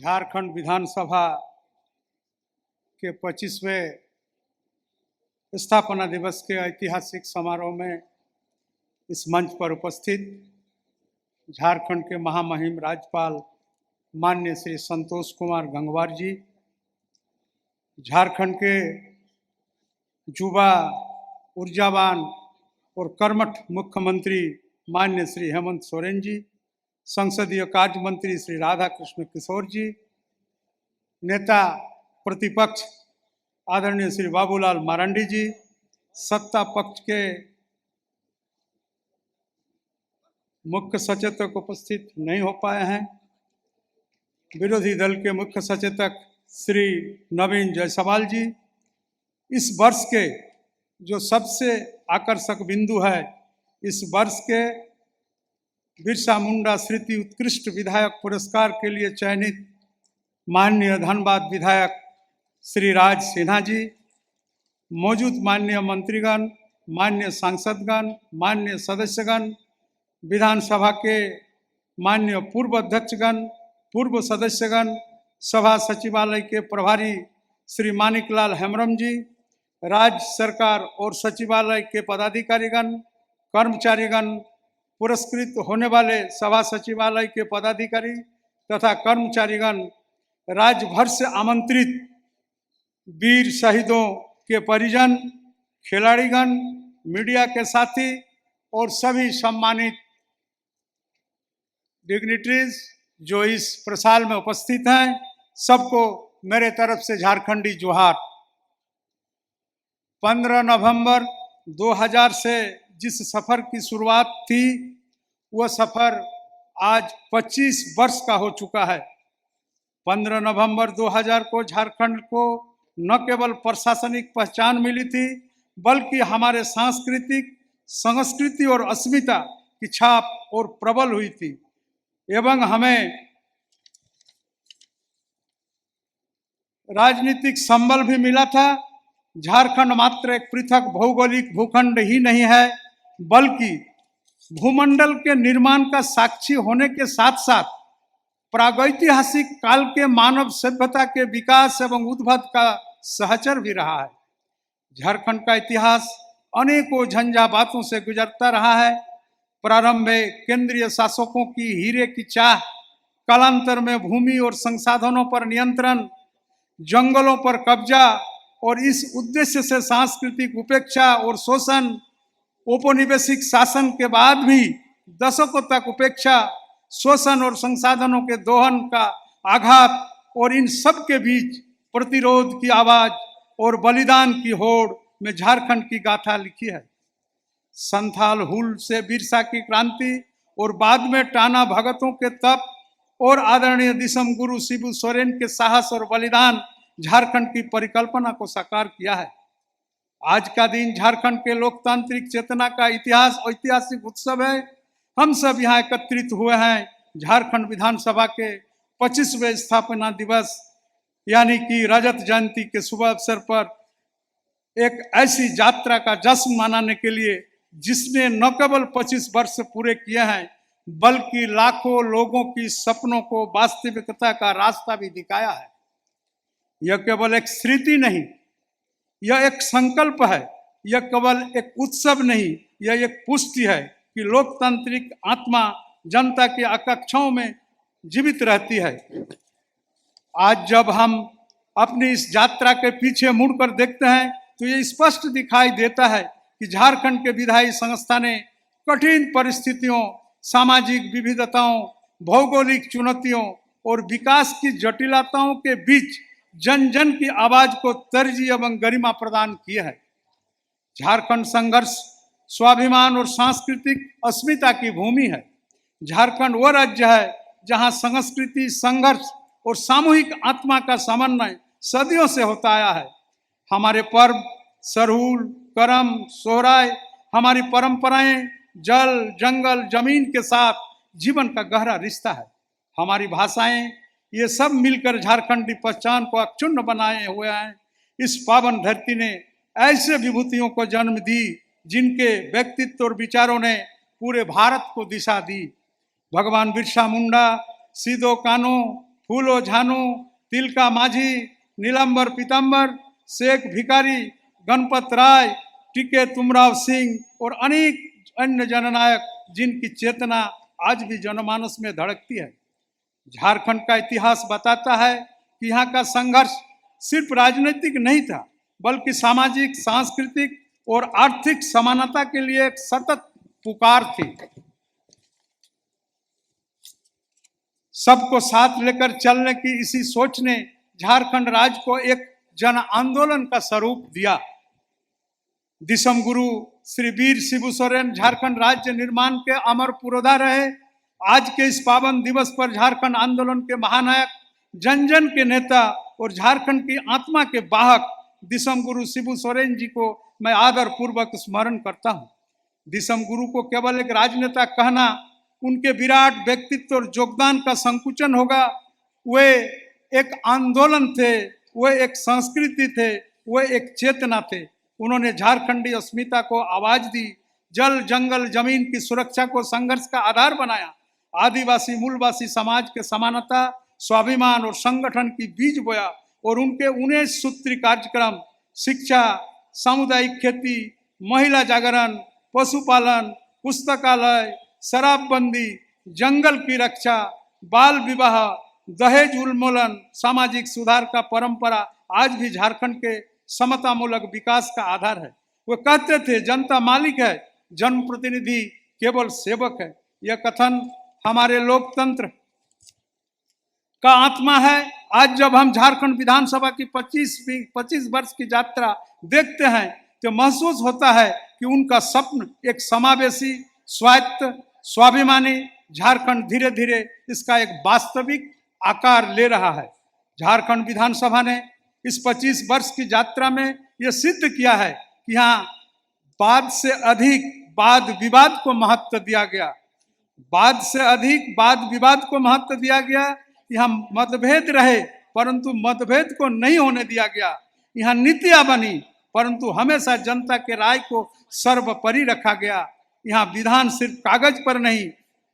झारखंड विधानसभा के 25वें स्थापना दिवस के ऐतिहासिक समारोह में इस मंच पर उपस्थित झारखंड के महामहिम राज्यपाल माननीय श्री संतोष कुमार गंगवार जी, झारखंड के युवा, ऊर्जावान और कर्मठ मुख्यमंत्री माननीय श्री हेमंत सोरेन जी, संसदीय कार्य मंत्री श्री राधाकृष्ण किशोर जी, नेता प्रतिपक्ष आदरणीय श्री बाबूलाल मरांडी जी, सत्ता पक्ष के मुख्य सचेतक उपस्थित नहीं हो पाए हैं, विरोधी दल के मुख्य सचेतक श्री नवीन जायसवाल जी, इस वर्ष के जो सबसे आकर्षक बिंदु है, इस वर्ष के बिरसा मुंडा स्मृति उत्कृष्ट विधायक पुरस्कार के लिए चयनित माननीय धनबाद विधायक श्री राज सिन्हा जी, मौजूद माननीय मंत्रीगण, माननीय सांसदगण, माननीय सदस्यगण, विधानसभा के माननीय पूर्व अध्यक्षगण, पूर्व सदस्यगण, सभा सचिवालय के प्रभारी श्री मानिकलाल हेम्ब्रम जी, राज्य सरकार और सचिवालय के पदाधिकारीगण, कर्मचारीगण, पुरस्कृत होने वाले सभा सचिवालय के पदाधिकारी तथा कर्मचारीगण, राज्य भर से आमंत्रित वीर शहीदों के परिजन, खिलाड़ीगण, मीडिया के साथी और सभी सम्मानित डिग्निटरीज जो इस प्रसाल में उपस्थित हैं, सबको मेरे तरफ से झारखंडी जोहार। 15 नवंबर 2000 से जिस सफ़र की शुरुआत थी, वह सफ़र आज 25 वर्ष का हो चुका है। 15 नवंबर 2000 को झारखंड को न केवल प्रशासनिक पहचान मिली थी, बल्कि हमारे सांस्कृतिक संस्कृति और अस्मिता की छाप और प्रबल हुई थी एवं हमें राजनीतिक संबल भी मिला था। झारखंड मात्र एक पृथक भौगोलिक भूखंड ही नहीं है, बल्कि भूमंडल के निर्माण का साक्षी होने के साथ साथ प्रागैतिहासिक काल के मानव सभ्यता के विकास एवं उद्भव का सहचर भी रहा है। झारखंड का इतिहास अनेकों झंझावातों से गुजरता रहा है। प्रारंभ में केंद्रीय शासकों की हीरे की चाह, कालांतर में भूमि और संसाधनों पर नियंत्रण, जंगलों पर कब्जा और इस उद्देश्य से सांस्कृतिक उपेक्षा और शोषण, औपनिवेशिक शासन के बाद भी दशकों तक उपेक्षा, शोषण और संसाधनों के दोहन का आघात और इन सब के बीच प्रतिरोध की आवाज और बलिदान की होड़ में झारखंड की गाथा लिखी है। संथाल हुल से बिरसा की क्रांति और बाद में टाना भगतों के तप और आदरणीय दिसम गुरु शिबू सोरेन के साहस और बलिदान झारखंड की परिकल्पना को साकार किया है। आज का दिन झारखंड के लोकतांत्रिक चेतना का ऐतिहासिक उत्सव है। हम सब यहाँ एकत्रित हुए हैं झारखंड विधानसभा के 25वें स्थापना दिवस यानी कि रजत जयंती के शुभ अवसर पर एक ऐसी यात्रा का जश्न मनाने के लिए, जिसने न केवल 25 वर्ष पूरे किए हैं, बल्कि लाखों लोगों की सपनों को वास्तविकता का रास्ता भी दिखाया है। यह केवल एक स्मृति नहीं, यह एक संकल्प है। यह केवल एक उत्सव नहीं, यह एक पुष्टि है कि लोकतांत्रिक आत्मा जनता की आकांक्षाओं में जीवित रहती है। आज जब हम अपनी इस यात्रा के पीछे मुड़कर देखते हैं, तो ये स्पष्ट दिखाई देता है कि झारखंड के विधायी संस्था ने कठिन परिस्थितियों, सामाजिक विविधताओं, भौगोलिक चुनौतियों और विकास की जटिलताओं के बीच जन जन की आवाज को तरजीह एवं गरिमा प्रदान किया है। झारखंड संघर्ष, स्वाभिमान और सांस्कृतिक अस्मिता की भूमि है। झारखंड वो राज्य है जहां संस्कृति, संघर्ष और सामूहिक आत्मा का समन्वय सदियों से होता आया है। हमारे पर्व सरहुल, करम, सोहराय, हमारी परंपराएं जल, जंगल, जमीन के साथ जीवन का गहरा रिश्ता है। हमारी भाषाएं, ये सब मिलकर झारखंडी पहचान को अक्षुण्ण बनाए हुए हैं। इस पावन धरती ने ऐसे विभूतियों को जन्म दी, जिनके व्यक्तित्व और विचारों ने पूरे भारत को दिशा दी। भगवान बिरसा मुंडा, सिदो कान्हू, फूलो झानू, तिलका माझी, नीलंबर पीताम्बर, शेख भिकारी, गणपत राय, टीके तुमराव सिंह और अनेक अन्य जननायक जिनकी चेतना आज भी जनमानस में धड़कती है। झारखंड का इतिहास बताता है कि यहाँ का संघर्ष सिर्फ राजनीतिक नहीं था, बल्कि सामाजिक, सांस्कृतिक और आर्थिक समानता के लिए एक सतत पुकार थी। सबको साथ लेकर चलने की इसी सोच ने झारखंड राज्य को एक जन आंदोलन का स्वरूप दिया। दिसम गुरु श्री वीर शिबू सोरेन झारखंड राज्य निर्माण के अमर पुरोधा रहे। आज के इस पावन दिवस पर झारखंड आंदोलन के महानायक, जन जन के नेता और झारखंड की आत्मा के वाहक दिसम गुरु शिबू सोरेन जी को मैं आदर पूर्वक स्मरण करता हूँ। दिसम गुरु को केवल एक राजनेता कहना उनके विराट व्यक्तित्व और योगदान का संकुचन होगा। वे एक आंदोलन थे, वे एक संस्कृति थे, वे एक चेतना थे। उन्होंने झारखंडी अस्मिता को आवाज दी, जल जंगल जमीन की सुरक्षा को संघर्ष का आधार बनाया, आदिवासी मूलवासी समाज के समानता, स्वाभिमान और संगठन की बीज बोया और उनके 19 सूत्री कार्यक्रम शिक्षा, सामुदायिक खेती, महिला जागरण, पशुपालन, पुस्तकालय, शराबबंदी, जंगल की रक्षा, बाल विवाह, दहेज उन्मूलन, सामाजिक सुधार का परंपरा आज भी झारखंड के समतामूलक विकास का आधार है। वो कहते थे जनता मालिक है, जनप्रतिनिधि केवल सेवक है। यह कथन हमारे लोकतंत्र का आत्मा है। आज जब हम झारखंड विधानसभा की 25 वर्ष की यात्रा देखते हैं तो महसूस होता है कि उनका स्वप्न एक समावेशी, स्वायत्त, स्वाभिमानी झारखंड धीरे धीरे इसका एक वास्तविक आकार ले रहा है। झारखंड विधानसभा ने इस 25 वर्ष की यात्रा में यह सिद्ध किया है कि यहाँ वाद से अधिक वाद विवाद को महत्व दिया गया। वाद से अधिक वाद विवाद को महत्व दिया गया। यहाँ मतभेद रहे परंतु मतभेद को नहीं होने दिया गया। यहाँ नीतियां बनी परंतु हमेशा जनता के राय को सर्वोपरि रखा गया। यहाँ विधान सिर्फ कागज पर नहीं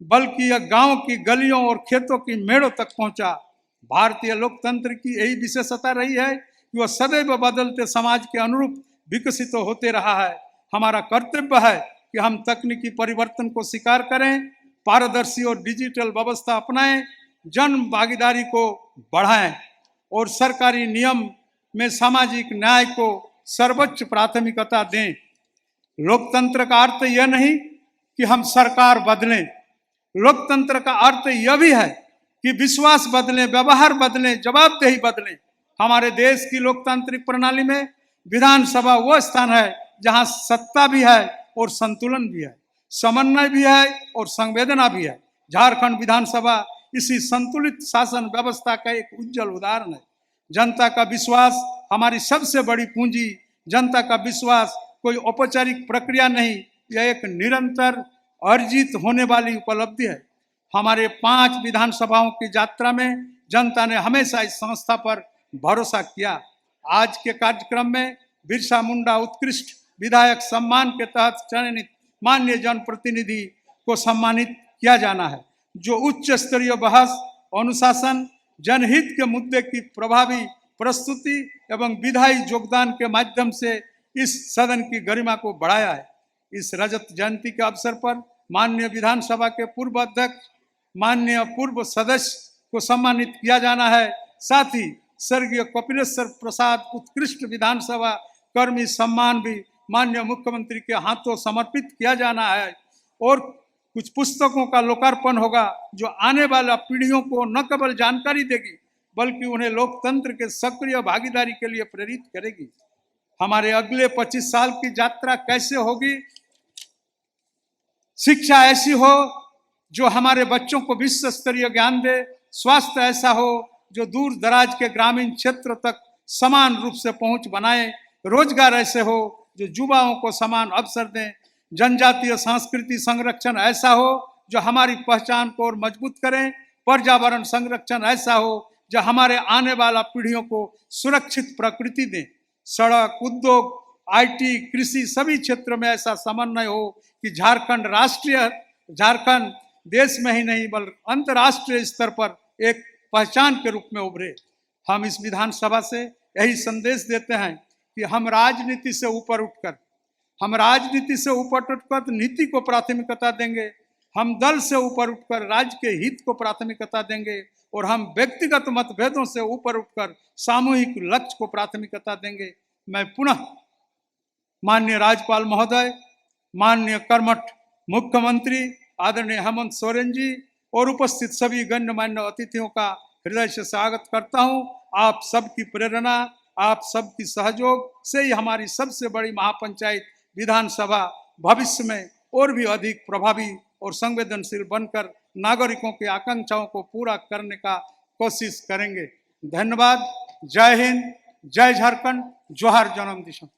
बल्कि यह गांव की गलियों और खेतों की मेड़ों तक पहुंचा। भारतीय लोकतंत्र की यही विशेषता रही है कि वह सदैव बदलते समाज के अनुरूप विकसित होते रहा है। हमारा कर्तव्य है कि हम तकनीकी परिवर्तन को स्वीकार करें, पारदर्शी और डिजिटल व्यवस्था अपनाएं, जन भागीदारी को बढ़ाएं और सरकारी नियम में सामाजिक न्याय को सर्वोच्च प्राथमिकता दें। लोकतंत्र का अर्थ यह नहीं कि हम सरकार बदलें, लोकतंत्र का अर्थ यह भी है कि विश्वास बदलें, व्यवहार बदलें, जवाबदेही बदलें। हमारे देश की लोकतांत्रिक प्रणाली में विधानसभा वह स्थान है जहां सत्ता भी है और संतुलन भी है, समन्वय भी है और संवेदना भी है। झारखंड विधानसभा इसी संतुलित शासन व्यवस्था का एक उज्जवल उदाहरण है। जनता का विश्वास हमारी सबसे बड़ी पूंजी। जनता का विश्वास कोई औपचारिक प्रक्रिया नहीं, यह एक निरंतर अर्जित होने वाली उपलब्धि है। हमारे 5 विधानसभाओं की यात्रा में जनता ने हमेशा इस संस्था पर भरोसा किया। आज के कार्यक्रम में बिरसा मुंडा उत्कृष्ट विधायक सम्मान के तहत चयनित माननीय जनप्रतिनिधि को सम्मानित किया जाना है, जो उच्च स्तरीय बहस, अनुशासन, जनहित के मुद्दे की प्रभावी प्रस्तुति एवं विधायी योगदान के माध्यम से इस सदन की गरिमा को बढ़ाया है। इस रजत जयंती के अवसर पर माननीय विधानसभा के पूर्व अध्यक्ष, माननीय पूर्व सदस्य को सम्मानित किया जाना है। साथ ही स्वर्गीय कपिलेश्वर प्रसाद उत्कृष्ट विधानसभा कर्मी सम्मान भी माननीय मुख्यमंत्री के हाथों समर्पित किया जाना है और कुछ पुस्तकों का लोकार्पण होगा जो आने वाला पीढ़ियों को न केवल जानकारी देगी बल्कि उन्हें लोकतंत्र के सक्रिय भागीदारी के लिए प्रेरित करेगी। हमारे अगले 25 साल की यात्रा कैसे होगी? शिक्षा ऐसी हो जो हमारे बच्चों को विश्व स्तरीय ज्ञान दे, स्वास्थ्य ऐसा हो जो दूर दराज के ग्रामीण क्षेत्र तक समान रूप से पहुंच बनाए, रोजगार ऐसे हो जो युवाओं को समान अवसर दें, जनजातीय संस्कृति संरक्षण ऐसा हो जो हमारी पहचान को और मजबूत करें, पर्यावरण संरक्षण ऐसा हो जो हमारे आने वाला पीढ़ियों को सुरक्षित प्रकृति दें, सड़क, उद्योग, आईटी, कृषि सभी क्षेत्रों में ऐसा समन्वय हो कि झारखंड देश में ही नहीं बल्कि अंतर्राष्ट्रीय स्तर पर एक पहचान के रूप में उभरे। हम इस विधानसभा से यही संदेश देते हैं कि हम राजनीति से ऊपर उठकर नीति को प्राथमिकता देंगे, हम दल से ऊपर उठकर राज्य के हित को प्राथमिकता देंगे और हम व्यक्तिगत मतभेदों से ऊपर उठकर सामूहिक लक्ष्य को प्राथमिकता देंगे। मैं पुनः माननीय राज्यपाल महोदय, माननीय कर्मठ मुख्यमंत्री आदरणीय हेमंत सोरेन जी और उपस्थित सभी गण्यमान्य अतिथियों का हृदय से स्वागत करता हूं। आप सबकी प्रेरणा, आप सबकी सहयोग से ही हमारी सबसे बड़ी महापंचायत विधानसभा भविष्य में और भी अधिक प्रभावी और संवेदनशील बनकर नागरिकों की आकांक्षाओं को पूरा करने का कोशिश करेंगे। धन्यवाद। जय हिंद, जय झारखंड, जोहार जन्म दिशा।